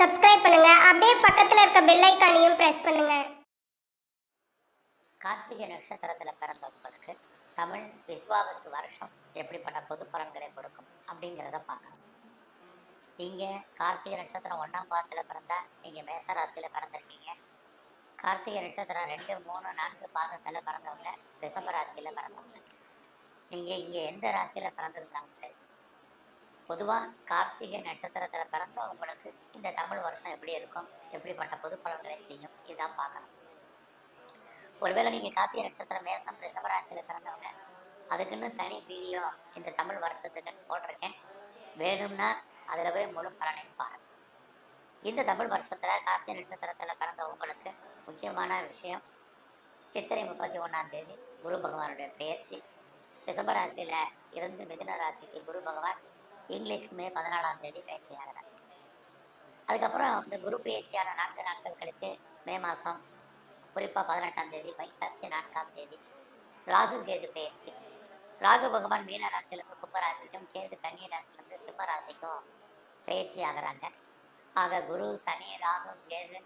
Subscribe பண்ணுங்க. அப்படியே பக்கத்துல இருக்க பெல் ஐகானையும் பிரஸ் பண்ணுங்க. கார்த்திகை நட்சத்திரத்தில் பிறந்தவங்களுக்கு தமிழ் விஸ்வாவசு வருஷம் எப்படிப்பட்ட பொது பலன்களை கொடுக்கும் அப்படிங்கிறத பார்க்கலாம். நீங்கள் கார்த்திகை நட்சத்திரம் 1ஆம் பாதத்தில் பிறந்தா நீங்கள் மேசராசியில் பிறந்திருக்கீங்க. கார்த்திகை நட்சத்திரம் 2, 3, 4 பாதத்தில் பிறந்தவங்க ரிஷப ராசியில் பிறந்தவங்க. நீங்கள் இங்கே எந்த ராசியில் பிறந்திருந்தாலும் சரி, பொதுவாக கார்த்திகை நட்சத்திரத்தில் பிறந்தவங்களுக்கு இந்த தமிழ் வருஷம் எப்படி இருக்கும், எப்படிப்பட்ட பொது பலன்களை செய்யும், இதான் பார்க்கணும். ஒருவேளை நீங்கள் கார்த்திகை நட்சத்திரம் மேசம் ரிஷபராசியில் பிறந்தவங்க, அதுக்குன்னு தனி வீடியோ இந்த தமிழ் வருஷத்துக்கு போட்டிருக்கேன். வேணும்னா அதில் போய் முழு பலனை பாருங்கள். இந்த தமிழ் வருஷத்தில் கார்த்திகை நட்சத்திரத்தில் பிறந்தவங்களுக்கு முக்கியமான விஷயம், சித்திரை 31ஆம் தேதி குரு பகவானுடைய பெயர்ச்சி. ரிஷபராசியில் இருந்து மிதுன ராசிக்கு குரு பகவான் இங்கிலீஷ்க்கு மே 14ஆம் தேதி பயிற்சி ஆகிறார். அதுக்கப்புறம் இந்த குரு பயிற்சியான 4 நாட்கள் கழித்து மே மாதம் குறிப்பாக 18ஆம் தேதி வைகாசி 4ஆம் தேதி ராகு கேது பயிற்சி. ராகு பகவான் மீன ராசியிலேருந்து கும்பராசிக்கும், கேது கன்னி ராசியிலேருந்து சிம்ம ராசிக்கும் பயிற்சி ஆகிறாங்க. ஆக குரு, சனி, ராகு, கேது,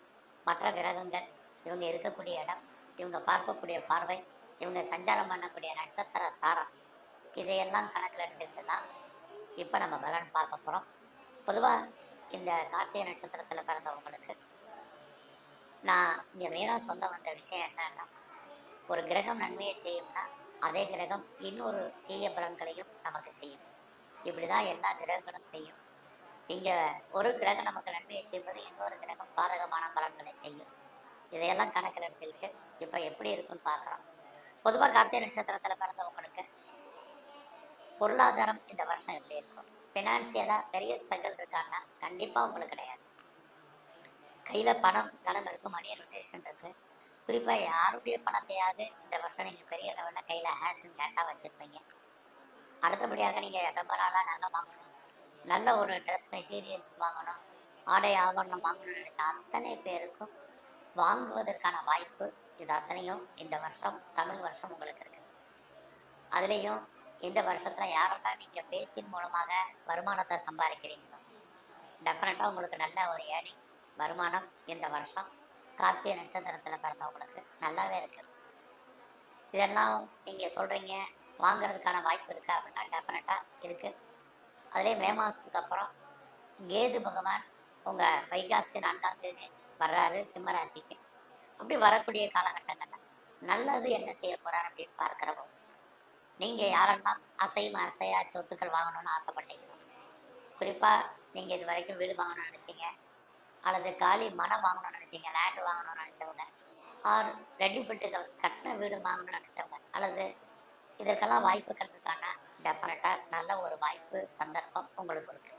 மற்ற கிரகங்கள் இவங்க இருக்கக்கூடிய இடம், இவங்க பார்க்கக்கூடிய பார்வை, இவங்க சஞ்சாரம் பண்ணக்கூடிய நட்சத்திர சாரம், இதையெல்லாம் கணக்கில் எடுத்துக்கிட்டு தான் இப்போ நம்ம பலன் பார்க்க போகிறோம். பொதுவாக இந்த கார்த்திகை நட்சத்திரத்தில் பிறந்தவங்களுக்கு நான் இங்கே மெயினாக சொல்ல வந்த விஷயம் என்னன்னா, ஒரு கிரகம் நன்மையை செய்யும்னா அதே கிரகம் இன்னொரு தீய பலன்களையும் நமக்கு செய்யும். இப்படி தான் எல்லா கிரகங்களும் செய்யும். இங்கே ஒரு கிரகம் நமக்கு நன்மையை செய்வது இன்னொரு கிரகம் பாதகமான பலன்களை செய்யும். இதையெல்லாம் கணக்கில் எடுத்துக்கிட்டு இப்போ எப்படி இருக்குன்னு பார்க்குறோம். பொதுவாக கார்த்திகை நட்சத்திரத்தில் பிறந்தவங்களுக்கு பொருளாதாரம் இந்த வருஷம் எப்படி இருக்கும், ஃபினான்சியலாக பெரிய ஸ்ட்ரகிள் இருக்கான்னா கண்டிப்பாக உங்களுக்கு கிடையாது. கையில் தனம் இருக்கும், மணி ரொட்டேஷன் இருக்குது. குறிப்பாக யாருடைய பணத்தையாவது இந்த வருஷம் நீங்கள் பெரிய லெவலில் கையில் ஹேஷன் கேட்டாக வச்சுருப்பீங்க. அடுத்தபடியாக நீங்கள் ரொம்ப நாளாக நல்லா வாங்கணும், நல்ல ஒரு ட்ரெஸ் மெட்டீரியல்ஸ் வாங்கணும், ஆடை ஆபரணம் வாங்கணும்னு நினச்ச அத்தனை பேருக்கும் வாங்குவதற்கான வாய்ப்பு இது அத்தனையும் இந்த வருஷம் தமிழ் வருஷம் உங்களுக்கு இருக்குது. அதுலேயும் இந்த வருஷத்தில் யாரெல்லாம் நீங்கள் பேச்சின் மூலமாக வருமானத்தை சம்பாதிக்கிறீங்களோ டெஃபினட்டாக உங்களுக்கு நல்ல ஒரு ஏர்னிங் வருமானம் இந்த வருஷம் கார்த்திகை நட்சத்திரத்தில் பிறந்தவங்களுக்கு நல்லாவே இருக்குது. இதெல்லாம் நீங்கள் சொல்கிறீங்க வாங்கிறதுக்கான வாய்ப்பு இருக்குது அப்படின்னா டெஃபினட்டாக இருக்குது. அதிலே மே மாதத்துக்கு அப்புறம் கேது பகவான் உங்கள் வைகாசி 4ஆம் தேதி வர்றாரு சிம்மராசிக்கு. அப்படி வரக்கூடிய காலகட்டங்களில் நல்லது என்ன செய்ய போகிறார் அப்படின்னு பார்க்குற போது, நீங்கள் யாரெல்லாம் அசையா சொத்துக்கள் வாங்கணும்னு ஆசைப்பட்டீங்களோ, குறிப்பாக நீங்கள் இது வரைக்கும் வீடு வாங்கணும்னு நினச்சிங்க, அல்லது காலி மனம் வாங்கணும்னு நினச்சிங்க, லேண்டு வாங்கணும்னு நினச்சவங்க, ஆர் ரெடி பில்ட் ஹவுஸ் கட்டின வீடு வாங்கணும்னு நினச்சவங்க, அல்லது இதற்கெல்லாம் வாய்ப்புகள் இருக்கான்னா டெஃபினட்டாக நல்ல ஒரு வாய்ப்பு சந்தர்ப்பம் உங்களுக்கு இருக்குது.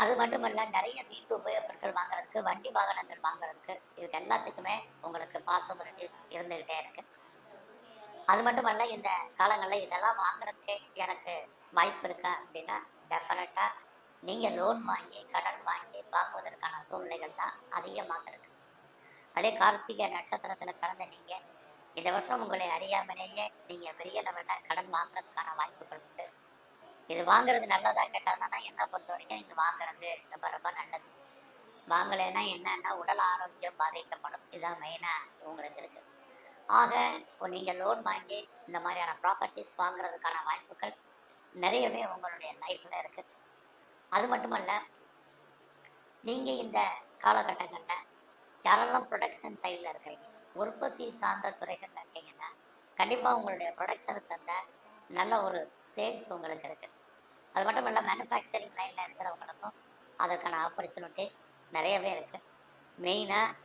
அது மட்டுமல்ல, நிறைய வீட்டு உபயோகப் பொருட்கள் வாங்குறதுக்கு, வண்டி வாகனங்கள் வாங்குறதுக்கு, இதுக்கு எல்லாத்துக்குமே உங்களுக்கு பாசிபிலிட்டிஸ் இருந்துக்கிட்டே இருக்குது. அது மட்டுமல்ல, இந்த காலங்களில் இதெல்லாம் வாங்குறதுக்கு எனக்கு வாய்ப்பு இருக்கா அப்படின்னா டெஃபினட்டாக நீங்கள் லோன் வாங்கி கடன் வாங்கி வாங்குவதற்கான சூழ்நிலைகள் தான் அதிகமாக இருக்குது. அதே கார்த்திகை நட்சத்திரத்தில் பிறந்த நீங்கள் இந்த வருஷம் உங்களை அறியாமலேயே நீங்கள் பெரிய லெவலில் கடன் வாங்குறதுக்கான வாய்ப்புகள் உண்டு. இது வாங்குறது நல்லதா கெட்டதானா என்னை பொறுத்த வரைக்கும் நீங்கள் வாங்குறது ரொம்ப ரொம்ப நல்லது. வாங்கலைன்னா என்னன்னா உடல் ஆரோக்கியம் பாதிக்கப்படும். இதுதான் மெயினாக உங்களுக்கு இருக்குது. ஆக நீங்கள் லோன் வாங்கி இந்த மாதிரியான ப்ராப்பர்ட்டிஸ் வாங்குறதுக்கான வாய்ப்புகள் நிறையவே உங்களுடைய லைஃப்பில் இருக்குது. அது மட்டுமல்ல, நீங்கள் இந்த காலகட்டங்களில் யாரெல்லாம் ப்ரொடக்ஷன் சைடில் இருக்கிறீங்க, உற்பத்தி சார்ந்த துறைகளில் இருக்கீங்கன்னா கண்டிப்பாக உங்களுடைய ப்ரொடக்ஷனுக்கு தந்த நல்ல ஒரு சேல்ஸ் உங்களுக்கு இருக்குது. அது மட்டும் இல்லை, மேனுஃபேக்சரிங் லைனில் இருக்கிறவங்களுக்கும் அதற்கான ஆப்பர்ச்சுனிட்டி நிறையவே இருக்குது. மெயினாக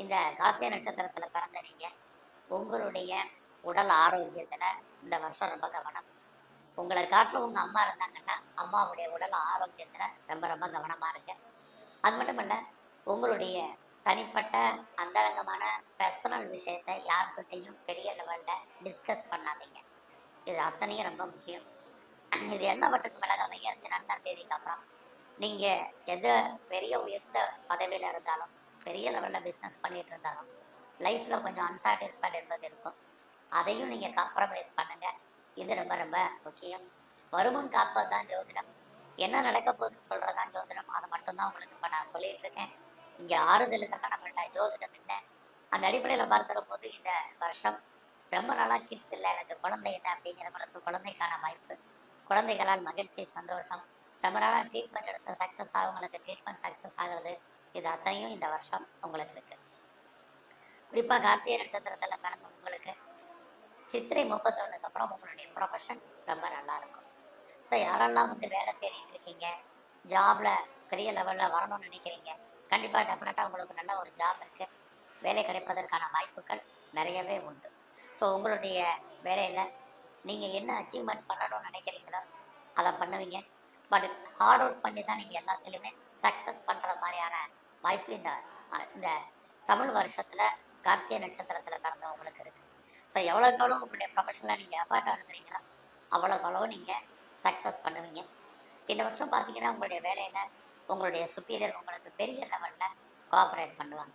இந்த கார்த்திகை நட்சத்திரத்தில் பிறந்த நீங்கள் உங்களுடைய உடல் ஆரோக்கியத்தில் இந்த வருஷம் ரொம்ப கவனம். உங்களை காட்டில் உங்கள் அம்மா இருந்தாங்கன்னா அம்மாவுடைய உடல் ஆரோக்கியத்தில் ரொம்ப ரொம்ப கவனமாக இருக்கு. அது மட்டும் இல்லை, உங்களுடைய தனிப்பட்ட அந்தரங்கமான பர்சனல் விஷயத்தை யார்கிட்டையும் பெரிய லெவலில் டிஸ்கஸ் பண்ணாதீங்க. இது அத்தனையும் ரொம்ப முக்கியம். இது எல்லாவற்றுக்கும் மேலே வைகாசி 4ஆம் தேதிக்கு அப்புறம் நீங்கள் எது பெரிய உயர்ந்த பதவியில் இருந்தாலும், பெரிய லெவலில் பிஸ்னஸ் பண்ணிகிட்டு இருந்தாலும் லைஃப்பில் கொஞ்சம் அன்சாட்டிஸ்ஃபைட் என்பது இருக்கும். அதையும் நீங்கள் காம்ப்ரமைஸ் பண்ணுங்கள். இது ரொம்ப ரொம்ப முக்கியம். வருமுன் காப்பது தான் ஜோதிடம். என்ன நடக்க போகுதுன்னு சொல்கிறதான் ஜோதிடம். அதை மட்டும்தான் உங்களுக்கு இப்போ நான் சொல்லிட்டு இருக்கேன். இங்கே ஆறுதலுக்கெல்லாம் நம்மள்ட்ட ஜோதிடம் இல்லை. அந்த அடிப்படையில் பார்க்குற போது இந்த வருஷம் ரொம்ப நாளாக கிட்ஸ் இல்லை, எனக்கு குழந்தை இல்லை அப்படிங்கிறவங்களுக்கு குழந்தைக்கான வாய்ப்பு, குழந்தைகளால் மகிழ்ச்சி, சந்தோஷம், ரொம்ப நாளாக ட்ரீட்மெண்ட் எடுத்து சக்ஸஸ் ஆகுங்களுக்கு ட்ரீட்மெண்ட் சக்ஸஸ் ஆகிறது, இது அத்தனையும் இந்த வருஷம் உங்களுக்கு இருக்கு. குறிப்பாக கார்த்திகை நட்சத்திரத்தில் பிறந்த உங்களுக்கு சித்திரை 31க்கு அப்புறம் உங்களுடைய ப்ரொஃபஷன் ரொம்ப நல்லா இருக்கும். ஸோ யாரெல்லாம் வேலை தேடிட்டு இருக்கீங்க, ஜாப்ல பெரிய லெவலில் வரணும்னு நினைக்கிறீங்க, கண்டிப்பாக டெஃபினட்டாக உங்களுக்கு நல்ல ஒரு ஜாப் இருக்கு, வேலை கிடைப்பதற்கான வாய்ப்புகள் நிறையவே உண்டு. ஸோ உங்களுடைய வேலையில் நீங்கள் என்ன அச்சீவ்மெண்ட் பண்ணணும்னு நினைக்கிறீங்களோ அதை பண்ணுவீங்க. பட் ஹார்ட் ஒர்க் பண்ணி தான் நீங்கள் எல்லாத்துலேயுமே சக்ஸஸ் பண்ணுற மாதிரியான வாய்ப்பு இந்த தமிழ் வருஷத்தில் கார்த்திகை நட்சத்திரத்தில் பிறந்தவங்களுக்கு இருக்குது. ஸோ எவ்வளோக்கு உங்களுடைய ப்ரொஃபஷனில் நீங்கள் எஃபர்ட் எடுக்கிறீங்களோ அவ்வளோக்கு நீங்கள் சக்ஸஸ் பண்ணுவீங்க. இந்த வருஷம் பார்த்தீங்கன்னா உங்களுடைய வேலையில் உங்களுடைய சுப்பீரியர் உங்களுக்கு பெரிய லெவலில் கோஆப்ரேட் பண்ணுவாங்க.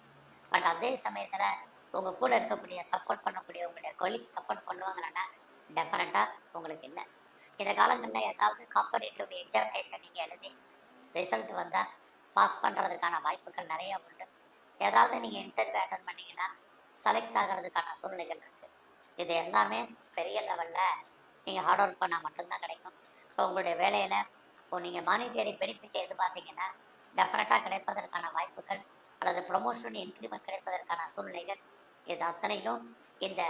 பட் அதே சமயத்தில் உங்கள் கூட இருக்கக்கூடிய சப்போர்ட் பண்ணக்கூடிய உங்களுடைய கொலீக்ஸ் சப்போர்ட் பண்ணுவாங்கன்னா டெஃபினட்டாக உங்களுக்கு இல்லை. இந்த காலங்களில் ஏதாவது காம்படிட்டிவ் எக்ஸாமினேஷன் நீங்கள் எழுதி ரிசல்ட் வந்தால் பாஸ் பண்ணுறதுக்கான வாய்ப்புகள் நிறையா உண்டு. ஏதாவது நீங்கள் இன்டர்வியூ அட்டன் பண்ணிங்கன்னா செலக்ட் ஆகிறதுக்கான சூழ்நிலைகள் இருக்குது. இது எல்லாமே பெரிய லெவலில் நீங்கள் ஹார்ட் ஒர்க் பண்ணால் மட்டும்தான் கிடைக்கும். ஸோ உங்களுடைய வேலையில் நீங்கள் மானிட்டரி பெனிஃபிட் எதிர்பார்த்தீங்கன்னா டெஃபினட்டாக கிடைப்பதற்கான வாய்ப்புகள் அல்லது ப்ரொமோஷன் இன்க்ரிமெண்ட் கிடைப்பதற்கான சூழ்நிலைகள் இது அத்தனையும் இந்த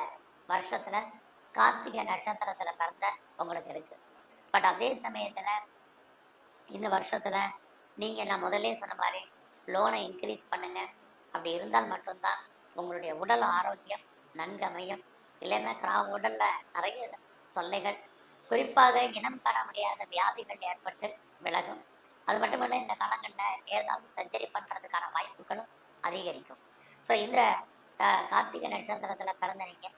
வருஷத்தில் கார்த்திகை நட்சத்திரத்தில் பிறந்த உங்களுக்கு இருக்குது. பட் அதே சமயத்தில் இந்த வருஷத்தில் நீங்கள் நான் முதலே சொன்ன மாதிரி லோனை இன்க்ரீஸ் பண்ணுங்கள். அப்படி இருந்தால் மட்டும்தான் உங்களுடைய உடல் ஆரோக்கியம் நன்கு அமையும். இல்லைன்னா உடலில் நிறைய தொல்லைகள், குறிப்பாக இனம் காண முடியாத வியாதிகள் ஏற்பட்டு விலகும். அது மட்டுமல்ல, இந்த காலங்களில் ஏதாவது சர்ஜரி பண்ணுறதுக்கான வாய்ப்புகளும் அதிகரிக்கும். ஸோ இந்த கார்த்திகை நட்சத்திரத்தில் பிறந்த நீங்கள்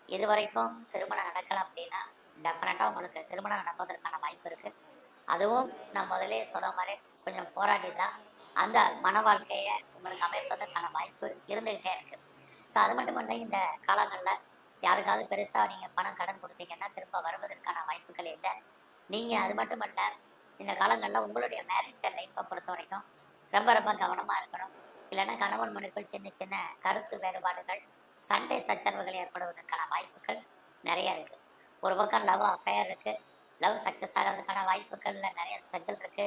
இது வரைக்கும் திருமணம் நடக்கலை அப்படின்னா டெஃபினட்டாக உங்களுக்கு திருமணம் நடப்பதற்கான வாய்ப்பு இருக்குது. அதுவும் நான் முதலே சொன்ன மாதிரி கொஞ்சம் போராடி தான் அந்த மன வாழ்க்கையை உங்களுக்கு அமைப்பதற்கான வாய்ப்பு இருந்துக்கிட்டே இருக்குது. ஸோ அது மட்டும் இல்லை, இந்த காலங்களில் யாருக்காவது பெருசாக நீங்கள் பணம் கடன் கொடுத்தீங்கன்னா திரும்ப வருவதற்கான வாய்ப்புகள் இல்லை. நீங்கள் அது மட்டும் இல்லை, இந்த காலங்களில் உங்களுடைய மேரிட்டல் லைஃப்பை பொறுத்த வரைக்கும் ரொம்ப ரொம்ப கவனமாக இருக்கணும். இல்லைன்னா கணவன் மனைவிக்குள் சின்ன சின்ன கருத்து வேறுபாடுகள், சண்டை சச்சரவுகள் ஏற்படுவதற்கான வாய்ப்புகள் நிறைய இருக்குது. ஒரு பக்கம் லவ் அஃபேர் இருக்குது, லவ் சக்ஸஸ் ஆகிறதுக்கான வாய்ப்புகளில் நிறைய ஸ்ட்ரகிள் இருக்குது.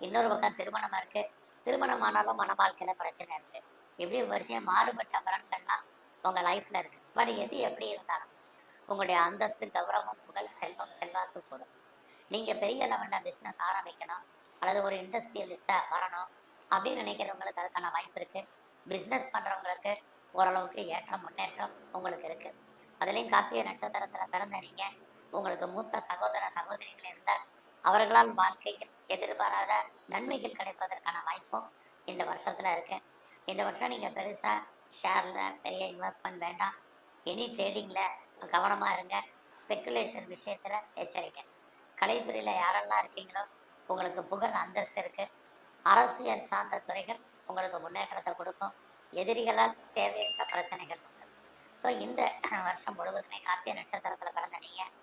இன்னொரு பக்கம் திருமணமாக இருக்குது, திருமணம் ஆனாலும் மன வாழ்க்கையில் பிரச்சனை இருக்குது. இப்படி வரிசையாக மாறுபட்ட பலன்கள்லாம் உங்கள் லைஃப்பில் இருக்குது. பட் எது எப்படி இருந்தாலும் உங்களுடைய அந்தஸ்து, கௌரவம், புகழ், செல்வம், செல்வாக்கு கூடும். நீங்கள் பெரிய லெவலில் பிஸ்னஸ் ஆரம்பிக்கணும் அல்லது ஒரு இண்டஸ்ட்ரியலிஸ்ட்டாக வரணும் அப்படின்னு நினைக்கிறவங்களுக்கு அதுக்கான வாய்ப்பு இருக்குது. பிஸ்னஸ் பண்ணுறவங்களுக்கு ஓரளவுக்கு ஏற்றம் முன்னேற்றம் உங்களுக்கு இருக்குது. அதுலேயும் கார்த்திகை நட்சத்திரத்தில் பிறந்த நீங்கள் உங்களுக்கு மூத்த சகோதர சகோதரிகள் இருந்தால் அவர்களால் வாழ்க்கையில் எதிர்பாராத நன்மைகள் கிடைப்பதற்கான வாய்ப்பும் இந்த வருஷத்தில் இருக்குது. இந்த வருஷம் நீங்கள் பெருசாக ஷேரில் பெரிய இன்வெஸ்ட்மெண்ட் வேண்டாம். எனி ட்ரேடிங்கில் கவனமாக இருங்க. ஸ்பெக்குலேஷன் விஷயத்தில் எச்சரிக்கை. கலைத்துறையில் யாரெல்லாம் இருக்கீங்களோ உங்களுக்கு புகழ் அந்தஸ்து இருக்குது. அரசியல் சார்ந்த துறைகள் உங்களுக்கு முன்னேற்றத்தை கொடுக்கும். எதிரிகளால் தேவையற்ற பிரச்சனைகள் உண்டு. ஸோ இந்த வருஷம் முழுவதுமே கார்த்திகை நட்சத்திரத்தில் பிறந்த நீங்கள்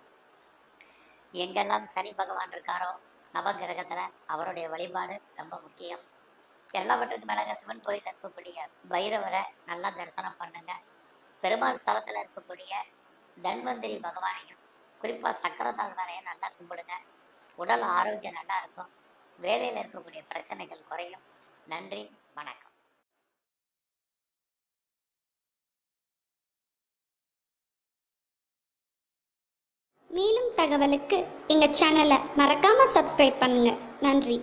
எங்கெல்லாம் சனி பகவான் இருக்காரோ நவகிரகத்தில் அவருடைய வழிபாடு ரொம்ப முக்கியம். எல்லாவற்றுக்கும் மேலே சிவன் கோயில் இருக்கக்கூடிய பைரவரை நல்லா தரிசனம் பண்ணுங்க. பெருமாள் ஸ்தலத்தில் இருக்கக்கூடிய தன்வந்திரி பகவானையும் குறிப்பாக சக்கரத்தாழ்வாரையும் நல்லா கும்பிடுங்க. உடல் ஆரோக்கியம் நல்லா இருக்கும். வேலையில் இருக்கக்கூடிய பிரச்சனைகள் குறையும். நன்றி, வணக்கம். மேலும் தகவலுக்கு எங்கள் சேனலை மறக்காமல் சப்ஸ்கிரைப் பண்ணுங்கள். நன்றி.